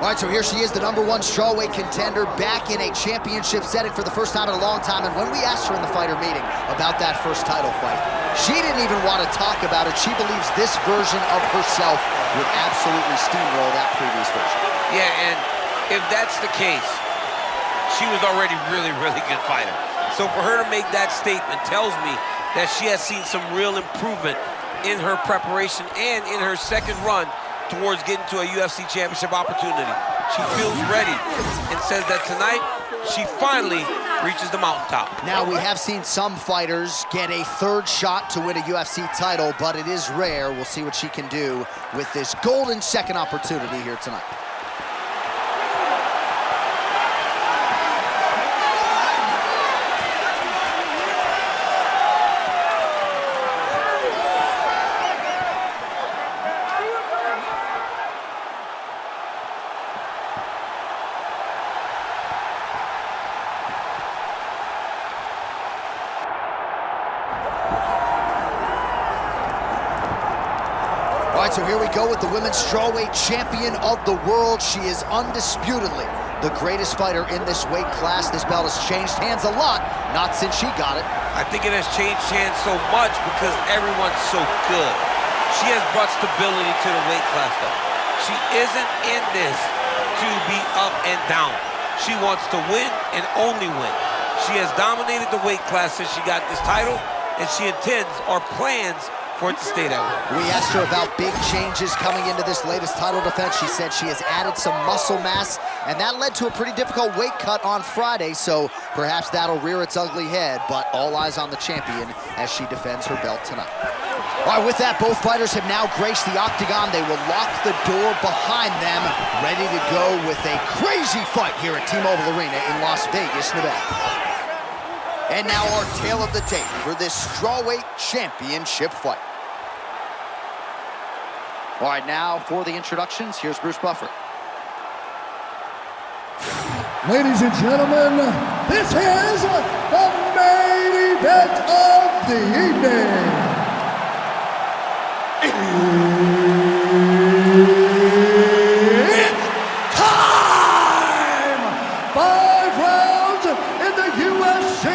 All right, so here she is, the #1 strawweight contender, back in a championship setting for the first time in a long time. And when we asked her in the fighter meeting about that first title fight, she didn't even want to talk about it. She believes this version of herself would absolutely steamroll that previous version. Yeah, and if that's the case, she was already really good fighter. So for her to make that statement tells me that she has seen some real improvement in her preparation and in her second run towards getting to a UFC championship opportunity. She feels ready and says that tonight she finally reaches the mountaintop. Now, we have seen some fighters get a third shot to win a UFC title, but it is rare. We'll see what she can do with this golden second opportunity here tonight. All right, so here we go with the women's strawweight champion of the world. She is undisputedly the greatest fighter in this weight class. This belt has changed hands a lot, not since she got it. I think it has changed hands so much because everyone's so good. She has brought stability to the weight class, though. She isn't in this to be up and down. She wants to win and only win. She has dominated the weight class since she got this title, and she intends or plans for it to stay that way. We asked her about big changes coming into this latest title defense. She said she has added some muscle mass, and that led to a pretty difficult weight cut on Friday, so perhaps that'll rear its ugly head, but all eyes on the champion as she defends her belt tonight. All right, with that, both fighters have now graced the octagon. They will lock the door behind them, ready to go with a crazy fight here at T-Mobile Arena in Las Vegas, Nevada. And now our tale of the tape for this strawweight championship fight. All right, now for the introductions, here's Bruce Buffer. Ladies and gentlemen, this is the main event of the evening. It's time! 5 rounds in the UFC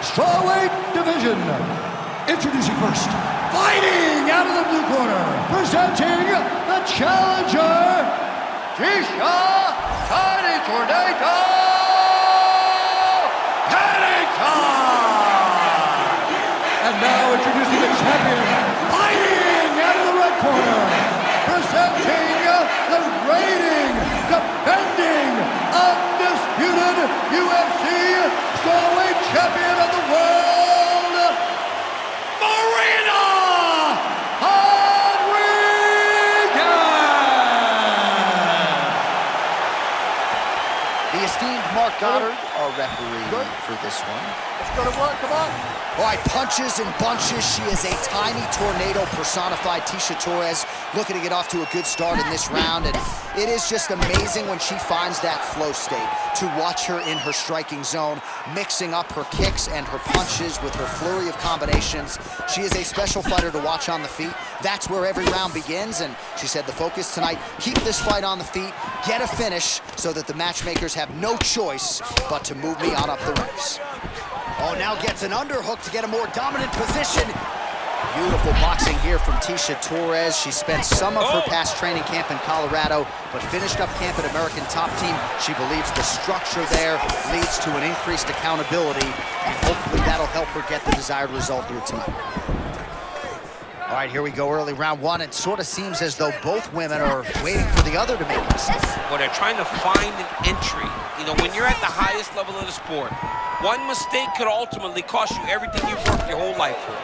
strawweight division. Introducing first, fighting out of the blue corner, presenting the challenger, Tecia Pennington. And now introducing the champion, fighting out of the red corner, presenting the reigning, defending, undisputed UFC strawweight champion of the world, Marina! The esteemed Mark Goddard, our referee for this one. Let's go to work, come on. All right, punches and bunches. She is a tiny tornado personified. Tecia Torres looking to get off to a good start in this round, and it is just amazing when she finds that flow state to watch her in her striking zone, mixing up her kicks and her punches with her flurry of combinations. She is a special fighter to watch on the feet. That's where every round begins, and she said the focus tonight, keep this fight on the feet, get a finish so that the matchmakers have no choice but to move me on up the ranks. Oh, now gets an underhook to get a more dominant position. Beautiful boxing here from Tecia Torres. She spent some of her past training camp in Colorado, but finished up camp at American Top Team. She believes the structure there leads to an increased accountability, and hopefully that'll help her get the desired result here tonight. All right, here we go, early round one. It sort of seems as though both women are waiting for the other to make a mistake. Well, they're trying to find an entry. You know, when you're at the highest level of the sport, one mistake could ultimately cost you everything you've worked your whole life for.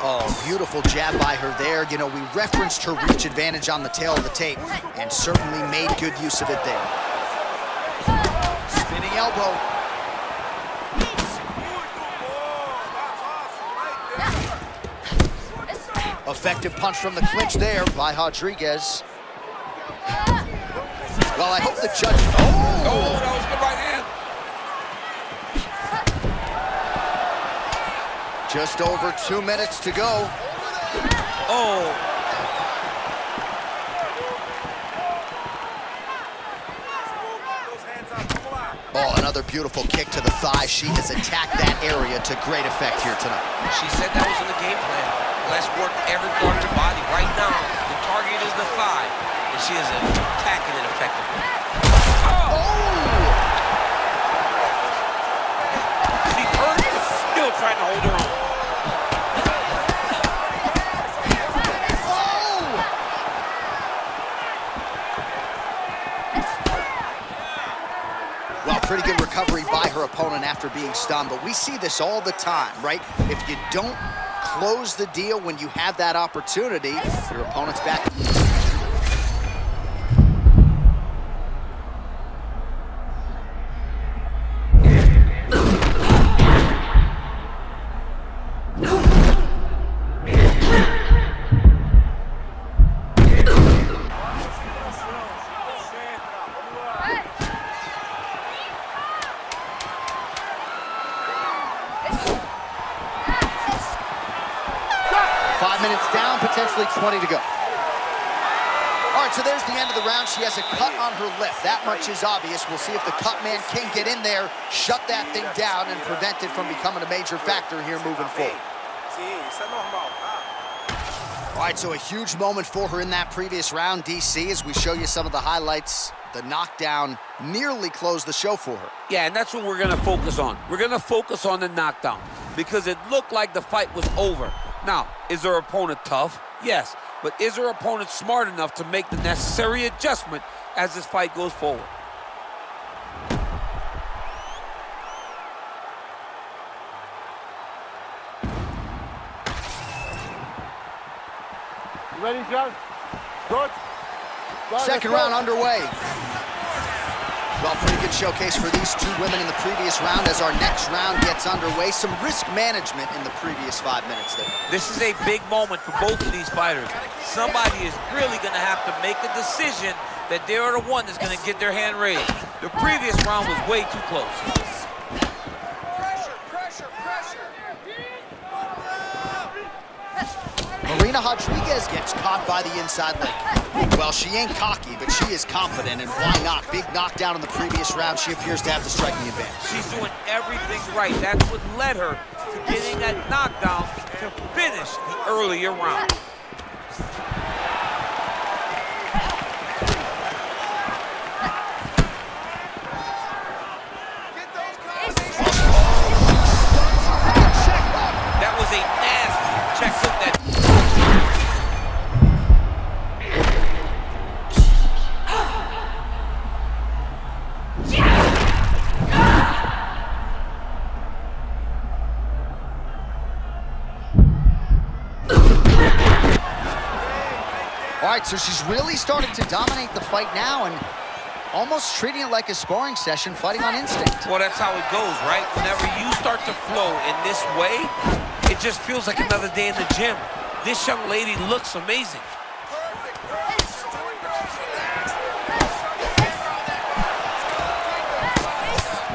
Oh, beautiful jab by her there. You know, we referenced her reach advantage on the tail of the tape and certainly made good use of it there. Spinning elbow. Effective punch from the clinch there by Rodriguez. Well, I hope the judge... Oh, that was good right hand. Just over 2 minutes to go. Oh. Oh, another beautiful kick to the thigh. She has attacked that area to great effect here tonight. She said that was in the game plan. Let's work every part of the body. Right now, the target is the thigh, and she is attacking it effectively. Oh! She's hurt, still trying to hold her own. Well, pretty good recovery by her opponent after being stunned, but we see this all the time, right? If you don't close the deal when you have that opportunity, your opponent's back. Down, potentially 20 to go. All right, so there's the end of the round. She has a cut on her lip. That much is obvious. We'll see if the cut man can get in there, shut that thing down, and prevent it from becoming a major factor here moving forward. All right, so a huge moment for her in that previous round, DC, as we show you some of the highlights. The knockdown nearly closed the show for her. Yeah, and that's what we're going to focus on. We're going to focus on the knockdown because it looked like the fight was over. Now, is her opponent tough? Yes. But is her opponent smart enough to make the necessary adjustment as this fight goes forward? You ready, John? Good. Second round underway. Well, pretty good showcase for these two women in the previous round as our next round gets underway. Some risk management in the previous 5 minutes there. This is a big moment for both of these fighters. Somebody is really going to have to make a decision that they are the one that's going to get their hand raised. The previous round was way too close. Marina Rodriguez gets caught by the inside leg. Well, she ain't cocky, but she is confident, and why not? Big knockdown in the previous round. She appears to have the striking advantage. She's doing everything right. That's what led her to getting that knockdown to finish the earlier round. That was a nasty check hook that. All right, so she's really starting to dominate the fight now and almost treating it like a sparring session, fighting on instinct. Well, that's how it goes, right? Whenever you start to flow in this way, it just feels like another day in the gym. This young lady looks amazing.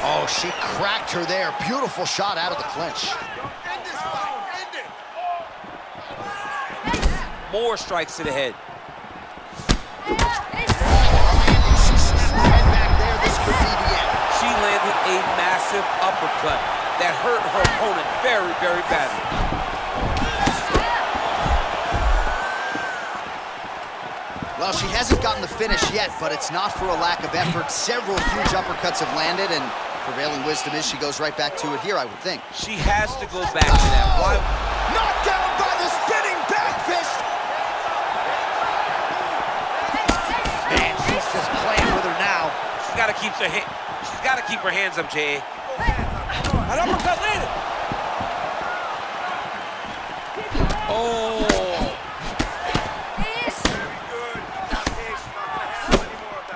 Oh, she cracked her there. Beautiful shot out of the clinch. More strikes to the head. She landed a massive uppercut that hurt her opponent very, very badly. Well, she hasn't gotten the finish yet, but it's not for a lack of effort. Several huge uppercuts have landed, and prevailing wisdom is she goes right back to it here, I would think. She has to go back to that. Why? Knocked down by the spinning back fist. Man, she's just playing with her now. She's got to keep her hands up, Jay. An uppercut landed. Oh.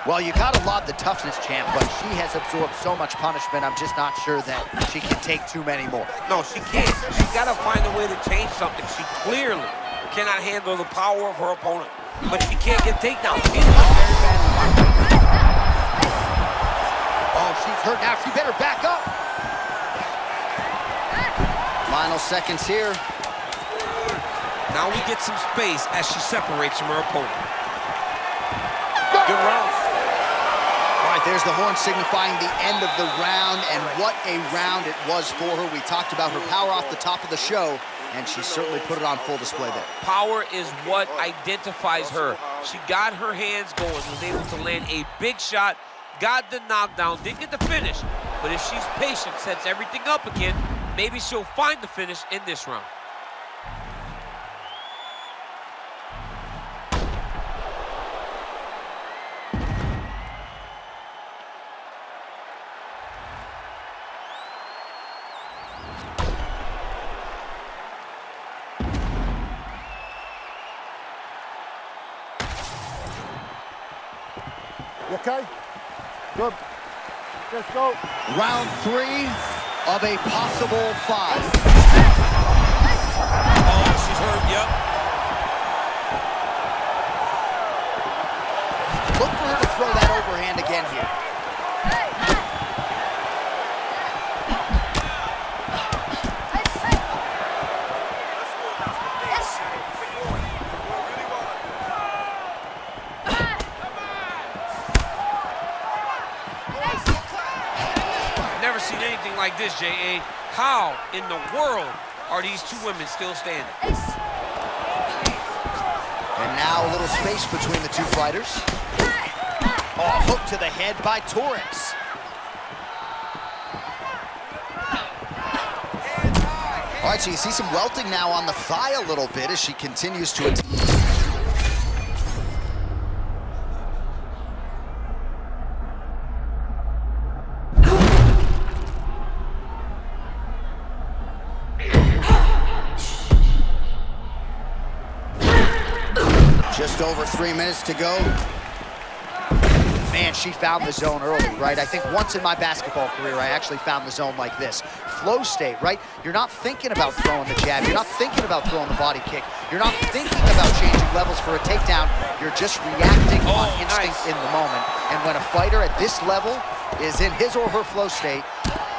Well, you gotta laud the toughness, champ, but she has absorbed so much punishment, I'm just not sure that she can take too many more. No, she can't. She's gotta find a way to change something. She clearly cannot handle the power of her opponent, but she can't get takedowns. She's very bad. Oh, she's hurt now. She better back up. Final seconds here. Now we get some space as she separates from her opponent. Good round. All right, there's the horn signifying the end of the round, and what a round it was for her. We talked about her power off the top of the show, and she certainly put it on full display there. Power is what identifies her. She got her hands going, was able to land a big shot, got the knockdown, didn't get the finish, but if she's patient, sets everything up again, maybe she'll find the finish in this round. You okay? Good. Let's go. Round 3 of a possible 5. Oh, she's hurt, yep. Look for her to throw that overhand again here. Never seen anything like this, J.A. How in the world are these two women still standing? And now a little space between the two fighters. Oh, hook to the head by Torres. All right, so you see some welting now on the thigh a little bit as she continues to... Just over 3 minutes to go. Man, she found the zone early, right? I think once in my basketball career, I actually found the zone like this. Flow state, right? You're not thinking about throwing the jab. You're not thinking about throwing the body kick. You're not thinking about changing levels for a takedown. You're just reacting on instinct in the moment. And when a fighter at this level is in his or her flow state,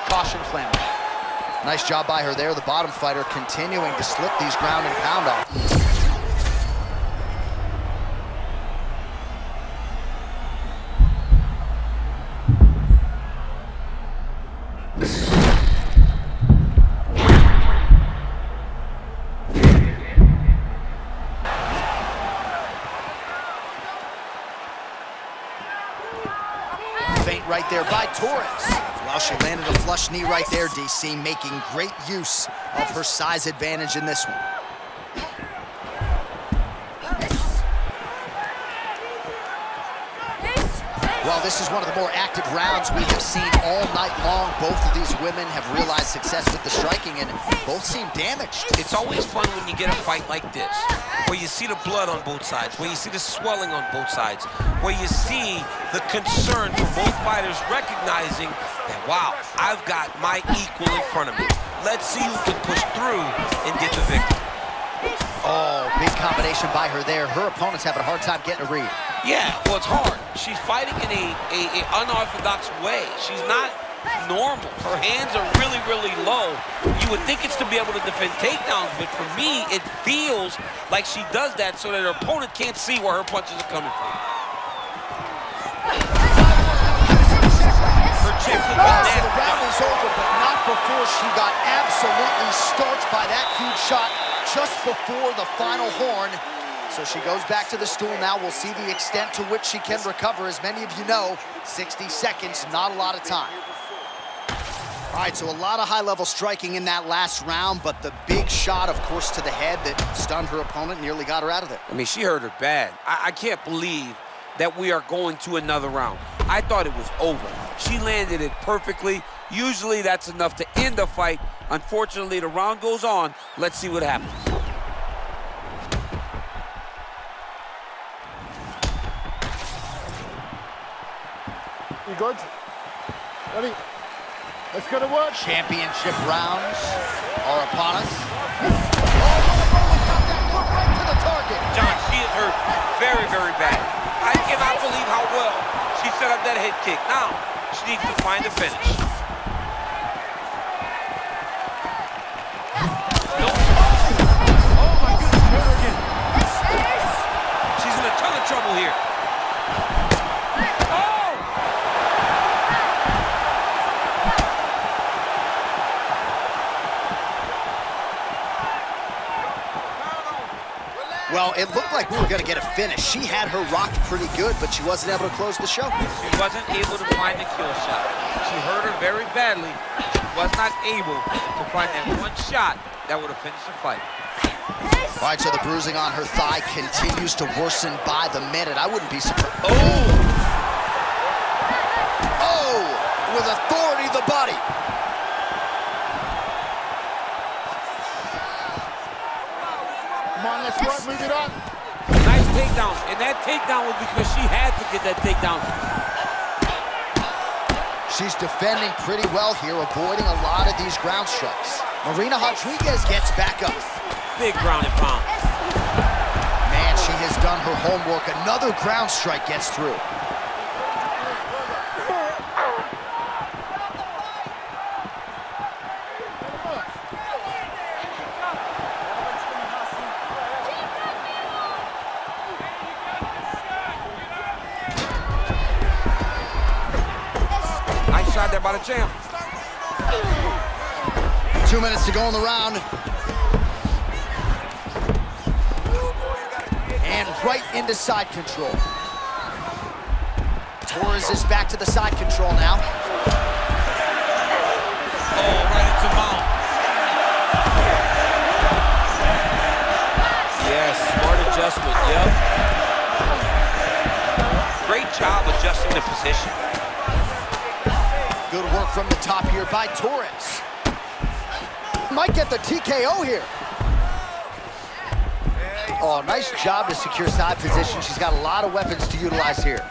caution flammable. Nice job by her there. The bottom fighter continuing to slip these ground and pound off. Feint right there by Torres. Well, she landed a flush knee right there, DC, making great use of her size advantage in this one. Well, this is one of the more active rounds we have seen all night long. Both of these women have realized success with the striking, and both seem damaged. It's always fun when you get a fight like this, where you see the blood on both sides, where you see the swelling on both sides, where you see the concern from both fighters recognizing that, wow, I've got my equal in front of me. Let's see who can push through and get the victory. Oh, big combination by her there. Her opponent's having a hard time getting a read. Yeah, well, it's hard. She's fighting in a unorthodox way. She's not normal. Her hands are really, really low. You would think it's to be able to defend takedowns, but for me, it feels like she does that so that her opponent can't see where her punches are coming from. Her chin could be So nasty. the round is over, but not before she got absolutely starched by that huge shot just before the final horn. So she goes back to the stool now. We'll see the extent to which she can recover. As many of you know, 60 seconds, not a lot of time. All right, so a lot of high-level striking in that last round, but the big shot, of course, to the head that stunned her opponent, nearly got her out of there. I mean, she hurt her bad. I can't believe that we are going to another round. I thought it was over. She landed it perfectly. Usually that's enough to end a fight. Unfortunately, the round goes on. Let's see what happens. You good? Ready? Let's go to work. Championship rounds are upon us. Oh, right to the target. John, she is hurt very, very bad. I cannot believe how well she set up that head kick. Now, she needs to find the finish. trouble here. Well, it looked like we were going to get a finish. She had her rocked pretty good, but she wasn't able to close the show. She wasn't able to find the kill shot. She hurt her very badly. She was not able to find that one shot that would have finished the fight. All right, so the bruising on her thigh continues to worsen by the minute. I wouldn't be surprised. Oh, with authority, the body. Come on, let's work, move it up. Nice takedown, and that takedown was because she had to get that takedown. She's defending pretty well here, avoiding a lot of these ground strikes. Marina Rodriguez gets back up. Big ground and pound. Man, she has done her homework. Another ground strike gets through. Nice shot there by the champ. 2 minutes to go in the round. And right into side control. Torres is back to the side control now. Oh, right into mount. Yes, smart adjustment, yep. Great job adjusting the position. Good work from the top here by Torres. Might get the TKO here. Oh, nice job to secure side position. She's got a lot of weapons to utilize here.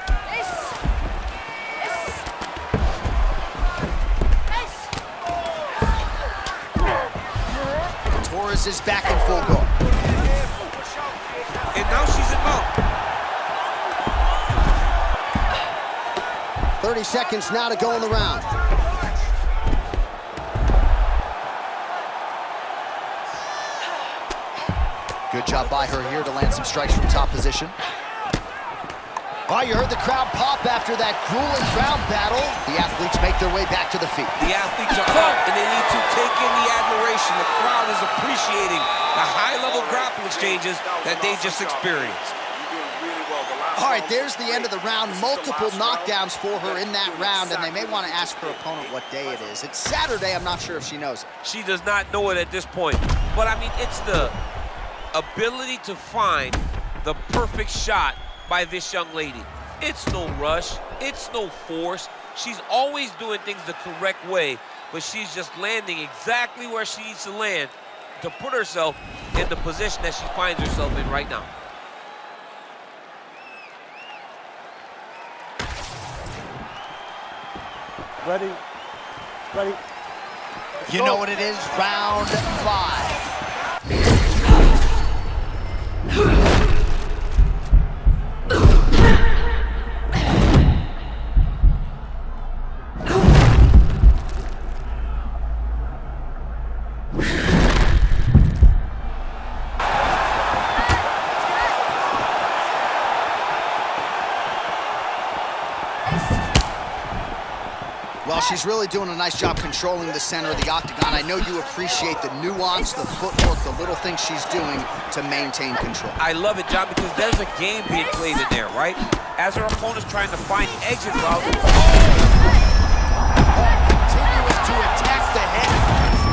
Torres is back in full guard. And now she's in mount. 30 seconds now to go in the round. Good job by her here to land some strikes from top position. Oh, you heard the crowd pop after that grueling ground battle. The athletes make their way back to the feet. The athletes are up, and they need to take in the admiration. The crowd is appreciating the high-level grappling exchanges that they just experienced. All right, there's the end of the round. Multiple knockdowns for her in that round, and they may want to ask her opponent what day it is. It's Saturday. I'm not sure if she knows it. She does not know it at this point. But, I mean, it's the ability to find the perfect shot by this young lady. It's no rush. It's no force. She's always doing things the correct way, but she's just landing exactly where she needs to land to put herself in the position that she finds herself in right now. Ready? Ready? You know what it is? Round 5. Well, she's really doing a nice job controlling the center of the octagon. I know you appreciate the nuance, the footwork, the little things she's doing to maintain control. I love it, John, because there's a game being played in there, right? As her opponent's trying to find exit routes. Continuing to attack the head.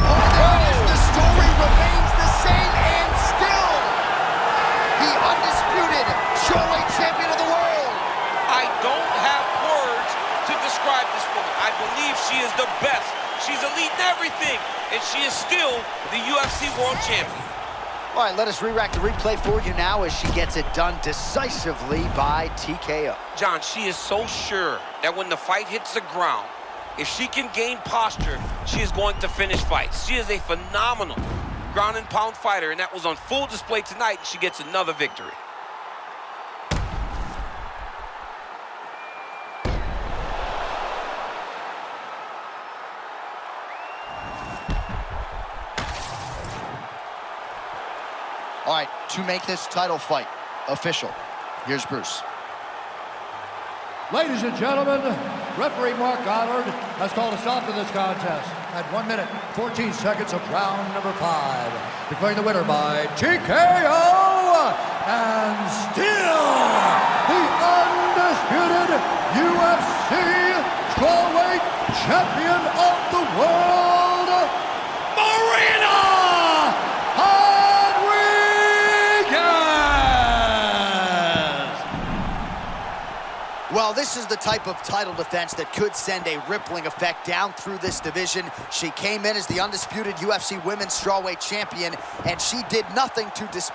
Oh, there it is. The story remains the same, and still the undisputed strawweight champion of the world. I don't have words to describe this woman. I believe she is the best. She's elite in everything, and she is still the UFC World Champion. All right, let us re-rack the replay for you now as she gets it done decisively by TKO. John, she is so sure that when the fight hits the ground, if she can gain posture, she is going to finish fights. She is a phenomenal ground and pound fighter, and that was on full display tonight, and she gets another victory. All right, to make this title fight official, Here's Bruce. Ladies and gentlemen, referee Mark Goddard has called a stop to this contest at 1 minute, 14 seconds of round number 5. Declaring the winner by TKO and still the undisputed UFC strawweight champion of the world, Marina! Well, this is the type of title defense that could send a rippling effect down through this division. She came in as the undisputed UFC Women's Strawweight Champion, and she did nothing to dispute